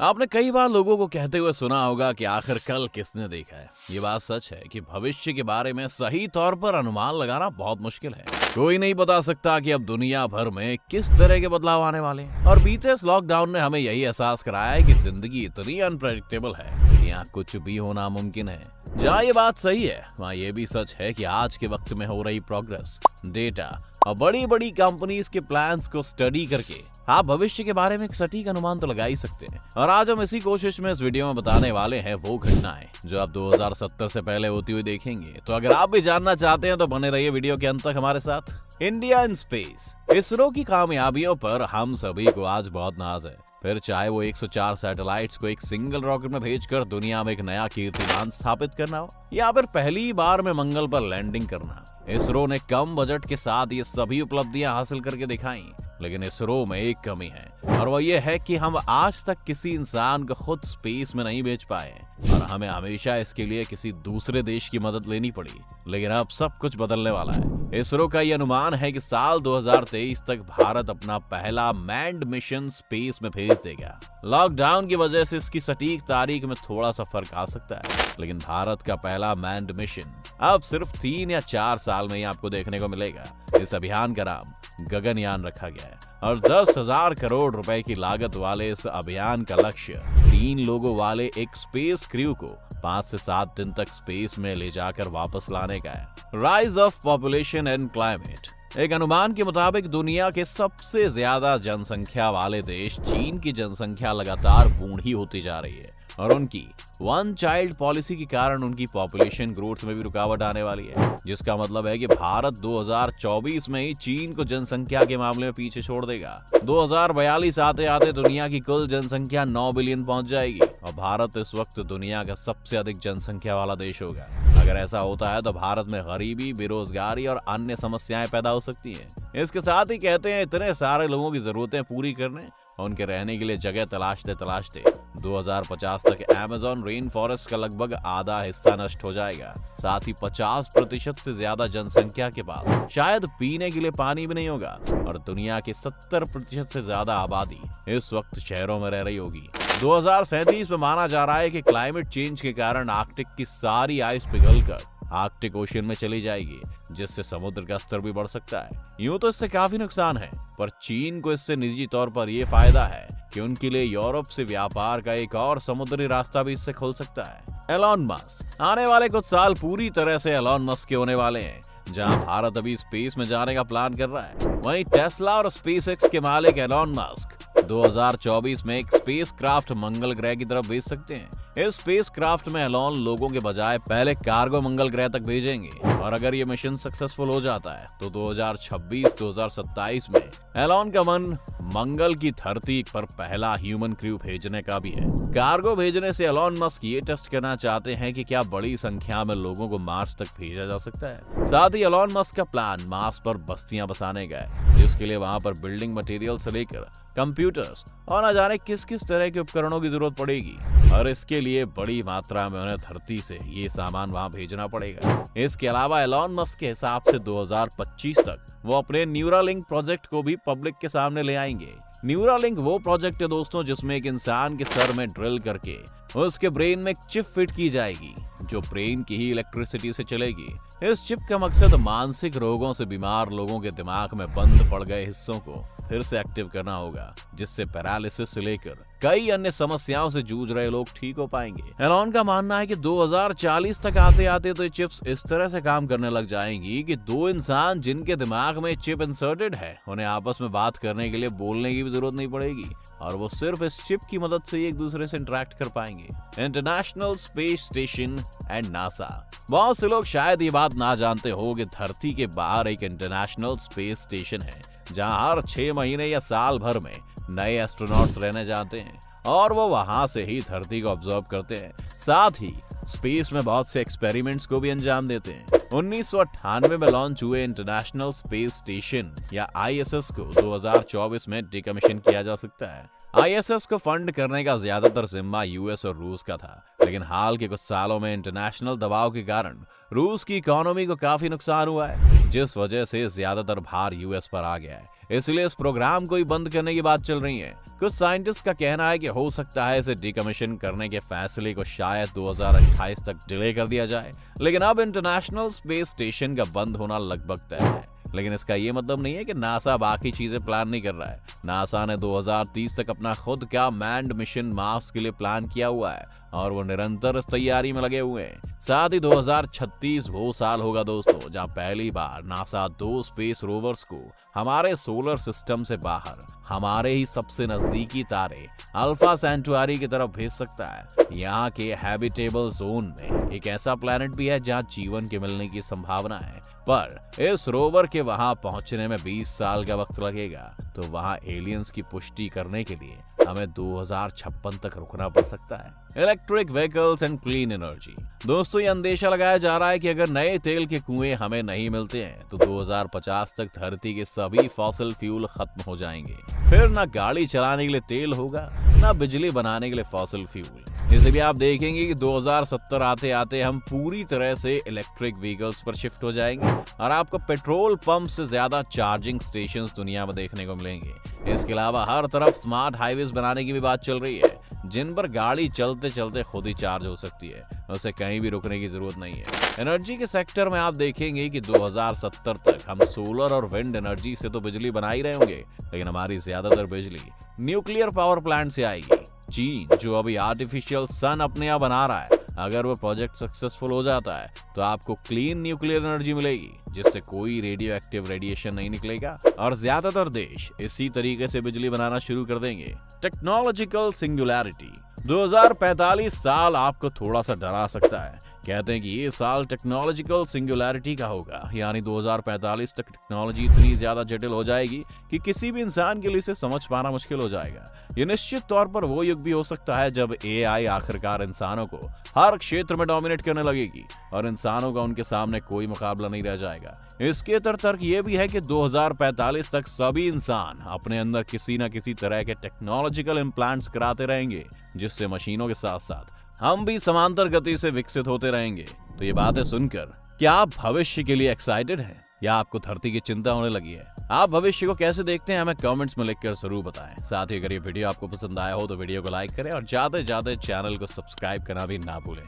आपने कई बार लोगों को कहते हुए सुना होगा कि आखिर कल किसने देखा है। ये बात सच है कि भविष्य के बारे में सही तौर पर अनुमान लगाना बहुत मुश्किल है। कोई नहीं बता सकता कि अब दुनिया भर में किस तरह के बदलाव आने वाले हैं। और बीते इस लॉकडाउन ने हमें यही एहसास कराया है कि जिंदगी इतनी अनप्रेडिक्टेबल है कि यहाँ कुछ भी होना मुमकिन है। जहाँ ये बात सही है, वहाँ ये भी सच है कि आज के वक्त में हो रही प्रोग्रेस, डेटा और बड़ी बड़ी कंपनीज के प्लान्स को स्टडी करके आप भविष्य के बारे में एक सटीक अनुमान तो लगा ही सकते हैं। और आज हम इसी कोशिश में इस वीडियो में बताने वाले हैं वो घटनाएं जो आप 2070 से पहले होती हुई देखेंगे। तो अगर आप भी जानना चाहते हैं तो बने रहिए वीडियो के अंत तक हमारे साथ। इंडिया इन स्पेस, इसरो की कामयाबियों पर हम सभी को आज बहुत नाज है। फिर चाहे वो 104 सैटेलाइट्स को एक सिंगल रॉकेट में भेजकर दुनिया में एक नया कीर्तिमान स्थापित करना हो, या फिर पहली बार में मंगल पर लैंडिंग करना, इसरो ने कम बजट के साथ ये सभी उपलब्धियां हासिल करके दिखाई। लेकिन इसरो में एक कमी है, और वो ये है कि हम आज तक किसी इंसान को खुद स्पेस में नहीं भेज पाए और हमें हमेशा इसके लिए किसी दूसरे देश की मदद लेनी पड़ी। लेकिन अब सब कुछ बदलने वाला है। इसरो का ये अनुमान है कि साल 2023 तक भारत अपना पहला मैन्ड मिशन स्पेस में भेज देगा। लॉकडाउन की वजह से इसकी सटीक तारीख में थोड़ा सा फर्क आ सकता है, लेकिन भारत का पहला मैन्ड मिशन अब सिर्फ 3 या 4 साल में ही आपको देखने को मिलेगा। इस अभियान का नाम गगनयान रखा गया है और 10,000 करोड़ रुपए की लागत वाले इस अभियान का लक्ष्य 3 लोगों वाले एक स्पेस क्रू को 5 से 7 दिन तक स्पेस में ले जाकर वापस लाने का है। Rise of population and climate, एक अनुमान के मुताबिक दुनिया के सबसे ज्यादा जनसंख्या वाले देश चीन की जनसंख्या लगातार बूढ़ी होती जा रही है और उनकी वन चाइल्ड पॉलिसी के कारण उनकी पॉपुलेशन ग्रोथ में भी रुकावट आने वाली है, जिसका मतलब है कि भारत 2024 में ही चीन को जनसंख्या के मामले में पीछे छोड़ देगा। 2042 आते आते दुनिया की कुल जनसंख्या 9 बिलियन पहुंच जाएगी और भारत इस वक्त दुनिया का सबसे अधिक जनसंख्या वाला देश होगा। अगर ऐसा होता है तो भारत में गरीबी, बेरोजगारी और अन्य समस्याएं पैदा हो सकती हैं। इसके साथ ही कहते हैं इतने सारे लोगों की जरूरतें पूरी करने और उनके रहने के लिए जगह तलाशते तलाशते 2050 तक अमेज़न रेन फॉरेस्ट का लगभग आधा हिस्सा नष्ट हो जाएगा। साथ ही 50% से ज्यादा जनसंख्या के पास शायद पीने के लिए पानी भी नहीं होगा और दुनिया की 70% से ज्यादा आबादी इस वक्त शहरों में रह रही होगी। 2037 में माना जा रहा है कि क्लाइमेट चेंज के कारण आर्कटिक की सारी आइस पिघलकर आर्कटिक ओशन में चली जाएगी, जिससे समुद्र का स्तर भी बढ़ सकता है। यूं तो इससे काफी नुकसान है, पर चीन को इससे निजी तौर पर यह फायदा है कि उनके लिए यूरोप से व्यापार का एक और समुद्री रास्ता भी इससे खुल सकता है। एलॉन मस्क, आने वाले कुछ साल पूरी तरह से एलॉन मस्क के होने वाले हैं। जहां भारत अभी स्पेस में जाने का प्लान कर रहा है, वहीं टेस्ला और स्पेसएक्स के मालिक एलॉन मस्क 2024 में एक स्पेस क्राफ्ट मंगल ग्रह की तरफ भेज सकते हैं। इस स्पेस क्राफ्ट में एलॉन लोगों के बजाय पहले कार्गो मंगल ग्रह तक भेजेंगे और अगर ये मिशन सक्सेसफुल हो जाता है तो 2026-2027 में एलॉन का मन मंगल की धरती पर पहला ह्यूमन क्रू भेजने का भी है। कार्गो भेजने से एलॉन मस्क ये टेस्ट करना चाहते हैं कि क्या बड़ी संख्या में लोगों को मार्स तक भेजा जा सकता है। साथ ही एलॉन मस्क का प्लान मार्स पर बस्तियां बसाने का है, जिसके लिए वहां पर बिल्डिंग मटेरियल से लेकर कंप्यूटर्स और न जाने किस किस तरह के उपकरणों की जरूरत पड़ेगी और इसके लिए बड़ी मात्रा में उन्हें धरती से ये सामान वहां भेजना पड़ेगा। इसके अलावा एलॉन मस्क के हिसाब से 2025 तक वो अपने न्यूरालिंक प्रोजेक्ट को भी पब्लिक के सामने ले आएंगे। न्यूरालिंक वो प्रोजेक्ट है दोस्तों जिसमें एक इंसान के सर में ड्रिल करके उसके ब्रेन में एक चिप फिट की जाएगी जो ब्रेन की ही इलेक्ट्रिसिटी से चलेगी। इस चिप का मकसद मानसिक रोगों से बीमार लोगों के दिमाग में बंद पड़ गए हिस्सों को फिर से एक्टिव करना होगा, जिससे पैरालिसिस से लेकर कई अन्य समस्याओं से जूझ रहे लोग ठीक हो पाएंगे। एलॉन का मानना है कि 2040 तक आते आते तो ये चिप्स इस तरह से काम करने लग जाएंगी कि 2 इंसान जिनके दिमाग में चिप इंसर्टेड है उन्हें आपस में बात करने के लिए बोलने की भी जरूरत नहीं पड़ेगी और वो सिर्फ इस चिप की मदद से एक दूसरे से इंटरेक्ट कर पाएंगे। International space station and NASA, बहुत से लोग शायद ये बात ना जानते हो कि धरती के बाहर एक इंटरनेशनल स्पेस स्टेशन है जहां हर 6 महीने या साल भर में नए एस्ट्रोनॉट्स रहने जाते हैं और वो वहां से ही धरती को ऑब्जर्व करते हैं। साथ ही स्पेस में बहुत से एक्सपेरिमेंट्स को भी अंजाम देते हैं। 1998 में लॉन्च हुए इंटरनेशनल स्पेस स्टेशन या ISS को 2024 में डिकमीशन किया जा सकता है। आईएसएस को फंड करने का ज्यादातर जिम्मा यूएस और रूस का था, लेकिन हाल के कुछ सालों में इंटरनेशनल दबाव के कारण रूस की इकोनॉमी को काफी नुकसान हुआ है, जिस वजह से ज्यादातर भार यूएस पर आ गया है। इसलिए इस प्रोग्राम को ही बंद करने की बात चल रही है। कुछ साइंटिस्ट का कहना है कि हो सकता है इसे डिकमीशन करने के फैसले को शायद 2028 तक डिले कर दिया जाए, लेकिन अब इंटरनेशनल स्पेस स्टेशन का बंद होना लगभग तय है। लेकिन इसका ये मतलब नहीं है कि नासा बाकी चीजें प्लान नहीं कर रहा है। नासा ने 2030 तक अपना खुद का मैन्ड मिशन मार्स के लिए प्लान किया हुआ है और वो निरंतर इस तैयारी में लगे हुए हैं। साथ ही 2036 वो साल होगा दोस्तों जहां पहली बार नासा 2 स्पेस रोवर्स को हमारे सोलर सिस्टम से बाहर हमारे ही सबसे नजदीकी तारे अल्फा सेंटुआरी की तरफ भेज सकता है। यहाँ के हैबिटेबल जोन में एक ऐसा प्लैनेट भी है जहाँ जीवन के मिलने की संभावना है, पर इस रोवर के वहां पहुंचने में 20 साल का वक्त लगेगा। तो वहां एलियंस की पुष्टि करने के लिए हमें 2056 तक रुकना पड़ सकता है। Electric vehicles and clean energy. दोस्तों, ये अंदेशा लगाया जा रहा है कि अगर नए तेल के कुएं हमें नहीं मिलते हैं तो 2050 तक धरती के सभी फॉसिल फ्यूल खत्म हो जाएंगे। फिर ना गाड़ी चलाने के लिए तेल होगा, ना बिजली बनाने के लिए फॉसिल फ्यूल। इसलिए आप देखेंगे कि 2070 आते आते हम पूरी तरह से इलेक्ट्रिक व्हीकल्स पर शिफ्ट हो जाएंगे और आपको पेट्रोल पंप से ज्यादा चार्जिंग स्टेशंस दुनिया में देखने को मिलेंगे। इसके अलावा हर तरफ स्मार्ट हाईवेज बनाने की भी बात चल रही है, जिन पर गाड़ी चलते चलते खुद ही चार्ज हो सकती है, उसे कहीं भी रुकने की जरूरत नहीं है। एनर्जी के सेक्टर में आप देखेंगे कि 2070 तक हम सोलर और विंड एनर्जी से तो बिजली बना ही रहे होंगे, लेकिन हमारी ज्यादातर बिजली न्यूक्लियर पावर प्लांट से आएगी। चीन जो अभी आर्टिफिशियल सन अपने यहाँ बना रहा है, अगर वो प्रोजेक्ट सक्सेसफुल हो जाता है तो आपको क्लीन न्यूक्लियर एनर्जी मिलेगी, जिससे कोई रेडियो एक्टिव रेडिएशन नहीं निकलेगा और ज्यादातर देश इसी तरीके से बिजली बनाना शुरू कर देंगे। Technological singularity. 2045 साल आपको थोड़ा सा डरा सकता है। कहते हैं कि ये साल टेक्नोलॉजिकल सिंगुलैरिटी का होगा, यानी 2045 तक टेक्नोलॉजी इतनी ज्यादा जटिल हो जाएगी कि किसी भी इंसान के लिए इसे समझ पाना मुश्किल हो जाएगा। ये निश्चित तौर पर वो युग भी हो सकता है जब एआई आखिरकार इंसानों को हर क्षेत्र में डोमिनेट करने लगेगी और इंसानों का उनके सामने कोई मुकाबला नहीं रह जाएगा। इसके तर्क ये भी है कि 2045 तक सभी इंसान अपने अंदर किसी न किसी तरह के टेक्नोलॉजिकल इम्प्लांट्स कराते रहेंगे, जिससे मशीनों के साथ साथ हम भी समांतर गति से विकसित होते रहेंगे। तो ये बातें सुनकर क्या आप भविष्य के लिए एक्साइटेड हैं या आपको धरती की चिंता होने लगी है? आप भविष्य को कैसे देखते हैं हमें कमेंट्स में लिखकर जरूर बताएं। साथ ही अगर ये वीडियो आपको पसंद आया हो तो वीडियो को लाइक करें और ज्यादा से ज्यादा चैनल को सब्सक्राइब करना भी ना भूलें।